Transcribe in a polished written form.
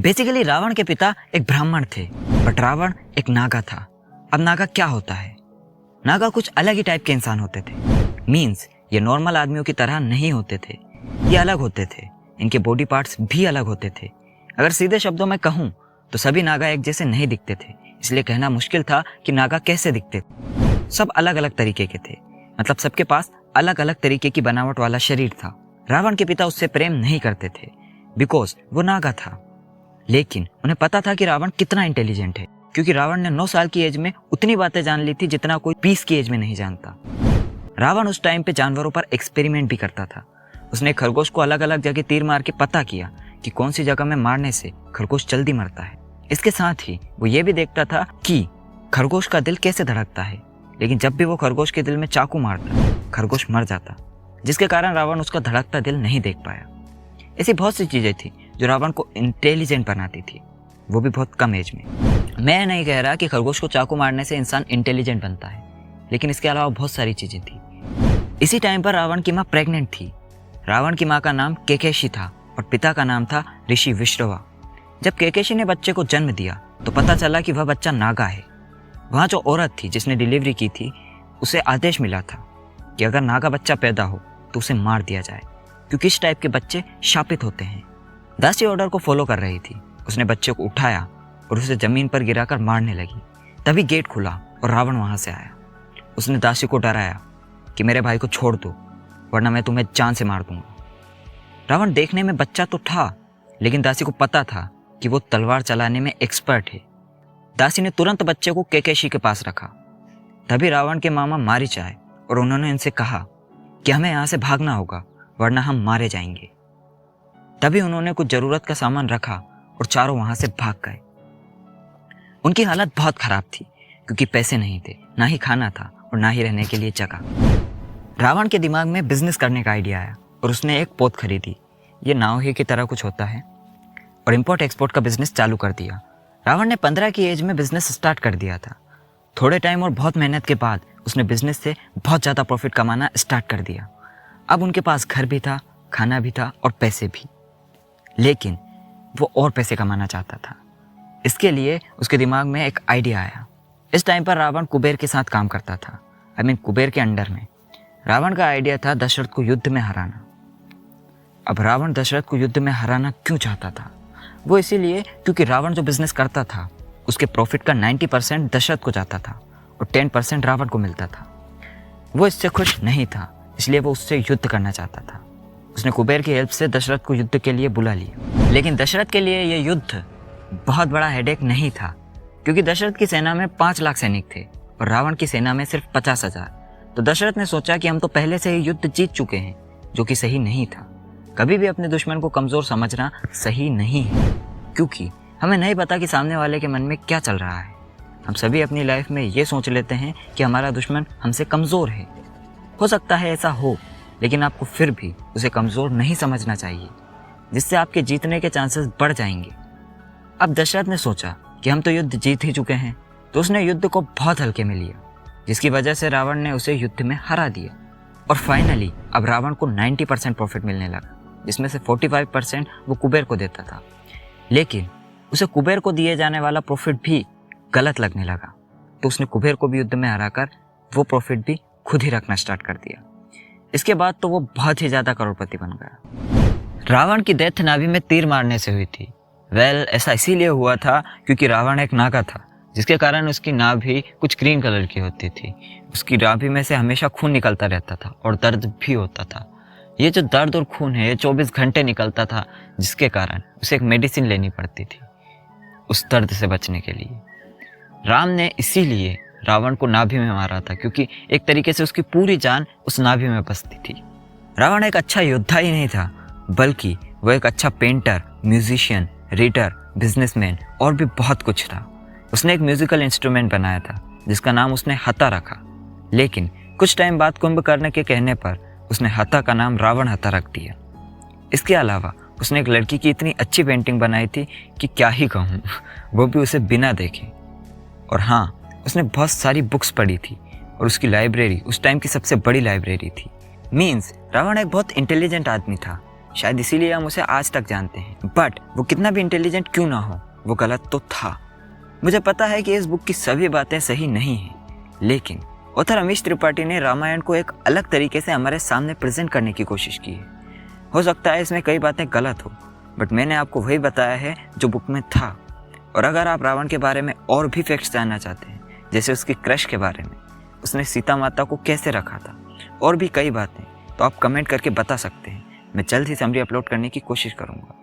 Basically Ravan के पिता एक ब्राह्मण थे, बट रावण एक नागा था। अब नागा क्या होता है? नागा कुछ अलग ही टाइप के इंसान होते थे। मीन्स ये नॉर्मल आदमियों की तरह नहीं होते थे, ये अलग होते थे। इनके बॉडी पार्ट्स भी अलग होते थे। अगर सीधे शब्दों में कहूँ तो सभी नागा एक जैसे नहीं दिखते थे, इसलिए कहना मुश्किल था कि नागा कैसे दिखते थे। सब अलग अलग तरीके के थे, मतलब सबके पास अलग अलग तरीके की बनावट वाला शरीर था। रावण के पिता उससे प्रेम नहीं करते थे बिकॉज वो नागा था। लेकिन उन्हें पता था कि रावण कितना इंटेलिजेंट है, क्योंकि रावण ने 9 साल की एज में उतनी बातें जान ली थी जितना कोई 20 की एज में नहीं जानता। रावण उस टाइम पे जानवरों पर एक्सपेरिमेंट भी करता था। उसने खरगोश को अलग अलग जगह तीर मार के पता किया कि कौन सी जगह में मारने से खरगोश जल्दी मरता है। इसके साथ ही वो ये भी देखता था कि खरगोश का दिल कैसे धड़कता है। लेकिन जब भी वो खरगोश के दिल में चाकू मारता, खरगोश मर जाता, जिसके कारण रावण उसका धड़कता दिल नहीं देख पाया। ऐसी बहुत सी चीजें थी जो रावण को इंटेलिजेंट बनाती थी, वो भी बहुत कम एज में। मैं नहीं कह रहा कि खरगोश को चाकू मारने से इंसान इंटेलिजेंट बनता है, लेकिन इसके अलावा बहुत सारी चीजें थी। इसी टाइम पर रावण की माँ प्रेग्नेंट थी। रावण की माँ का नाम केकेशी था और पिता का नाम था ऋषि विश्रवा। जब केकेशी ने बच्चे को जन्म दिया तो पता चला कि वह बच्चा नागा है। वहाँ जो औरत थी जिसने डिलीवरी की थी, उसे आदेश मिला था कि अगर नागा बच्चा पैदा हो तो उसे मार दिया जाए, क्योंकि इस टाइप के बच्चे शापित होते हैं। दासी ऑर्डर को फॉलो कर रही थी। उसने बच्चे को उठाया और उसे जमीन पर गिराकर मारने लगी। तभी गेट खुला और रावण वहां से आया। उसने दासी को डराया कि मेरे भाई को छोड़ दो, वरना मैं तुम्हें जान से मार दूंगा। रावण देखने में बच्चा तो था, लेकिन दासी को पता था कि वो तलवार चलाने में एक्सपर्ट है। दासी ने तुरंत बच्चे को केकेशी के पास रखा। तभी रावण के मामा मारीच आए और उन्होंने इनसे कहा कि हमें यहाँ से भागना होगा, वरना हम मारे जाएंगे। तभी उन्होंने कुछ जरूरत का सामान रखा और चारों वहां से भाग गए। उनकी हालत बहुत खराब थी, क्योंकि पैसे नहीं थे, ना ही खाना था और ना ही रहने के लिए जगह। रावण के दिमाग में बिजनेस करने का आइडिया आया और उसने एक पोत खरीदी। ये नाव ही की तरह कुछ होता है, और इंपोर्ट एक्सपोर्ट का बिजनेस चालू कर दिया। रावण ने 15 की एज में बिजनेस स्टार्ट कर दिया था। थोड़े टाइम और बहुत मेहनत के बाद उसने बिजनेस से बहुत ज़्यादा प्रॉफिट कमाना स्टार्ट कर दिया। अब उनके पास घर भी था, खाना भी था और पैसे भी। लेकिन वो और पैसे कमाना चाहता था। इसके लिए उसके दिमाग में एक आइडिया आया। इस टाइम पर रावण कुबेर के साथ काम करता था, कुबेर के अंडर में। रावण का आइडिया था दशरथ को युद्ध में हराना। अब रावण दशरथ को युद्ध में हराना क्यों चाहता था? वो इसीलिए क्योंकि रावण जो बिजनेस करता था उसके प्रॉफिट का 90% दशरथ को जाता था और 10% रावण को मिलता था। वो इससे खुश नहीं था, इसलिए वो उससे युद्ध करना चाहता था। उसने कुबेर की हेल्प से दशरथ को युद्ध के लिए बुला लिया। लेकिन दशरथ के लिए यह युद्ध बहुत बड़ा हेडेक नहीं था, क्योंकि दशरथ की सेना में 5 लाख सैनिक थे और रावण की सेना में सिर्फ 50,000। तो दशरथ ने सोचा कि हम तो पहले से ही युद्ध जीत चुके हैं, जो कि सही नहीं था। कभी भी अपने दुश्मन को कमजोर समझना सही नहीं है, क्योंकि हमें नहीं पता कि सामने वाले के मन में क्या चल रहा है। हम सभी अपनी लाइफ में ये सोच लेते हैं कि हमारा दुश्मन हमसे कमजोर है। हो सकता है ऐसा हो, लेकिन आपको फिर भी उसे कमजोर नहीं समझना चाहिए, जिससे आपके जीतने के चांसेस बढ़ जाएंगे। अब दशरथ ने सोचा कि हम तो युद्ध जीत ही चुके हैं, तो उसने युद्ध को बहुत हल्के में लिया, जिसकी वजह से रावण ने उसे युद्ध में हरा दिया। और फाइनली अब रावण को 90% प्रॉफिट मिलने लगा, जिसमें से 45% वो कुबेर को देता था। लेकिन उसे कुबेर को दिए जाने वाला प्रॉफिट भी गलत लगने लगा, तो उसने कुबेर को भी युद्ध में हराकर वो प्रॉफिट भी खुद ही रखना स्टार्ट कर दिया। इसके बाद तो वो बहुत ही ज्यादा करोड़पति बन गया। रावण की डेथ नाभि में तीर मारने से हुई थी। ऐसा इसीलिए हुआ था क्योंकि रावण एक नागा था, जिसके कारण उसकी नाभि कुछ ग्रीन कलर की होती थी। उसकी नाभि में से हमेशा खून निकलता रहता था और दर्द भी होता था। ये जो दर्द और खून है, ये 24 घंटे निकलता था, जिसके कारण उसे एक मेडिसिन लेनी पड़ती थी उस दर्द से बचने के लिए। राम ने इसीलिए रावण को नाभि में मारा था, क्योंकि एक तरीके से उसकी पूरी जान उस नाभि में बसती थी। रावण एक अच्छा योद्धा ही नहीं था, बल्कि वो एक अच्छा पेंटर, म्यूजिशियन, रीडर, बिजनेसमैन और भी बहुत कुछ था। उसने एक म्यूजिकल इंस्ट्रूमेंट बनाया था जिसका नाम उसने हता रखा। लेकिन कुछ टाइम बाद कुंभकर्ण के कहने पर उसने हता का नाम रावण हता रख दिया। इसके अलावा उसने एक लड़की की इतनी अच्छी पेंटिंग बनाई थी कि क्या ही कहूँ, वो भी उसे बिना देखे। और हाँ, उसने बहुत सारी बुक्स पढ़ी थी और उसकी लाइब्रेरी उस टाइम की सबसे बड़ी लाइब्रेरी थी। मीन्स रावण एक बहुत इंटेलिजेंट आदमी था, शायद इसीलिए हम उसे आज तक जानते हैं। बट वो कितना भी इंटेलिजेंट क्यों ना हो, वो गलत तो था। मुझे पता है कि इस बुक की सभी बातें सही नहीं हैं, लेकिन ऑथर अमीश त्रिपाठी ने रामायण को एक अलग तरीके से हमारे सामने प्रेजेंट करने की कोशिश की है। हो सकता है इसमें कई बातें गलत हो, बट मैंने आपको वही बताया है जो बुक में था। और अगर आप रावण के बारे में और भी फैक्ट्स जानना चाहते हैं, जैसे उसकी क्रश के बारे में, उसने सीता माता को कैसे रखा था, और भी कई बातें, तो आप कमेंट करके बता सकते हैं। मैं जल्द ही समरी अपलोड करने की कोशिश करूँगा।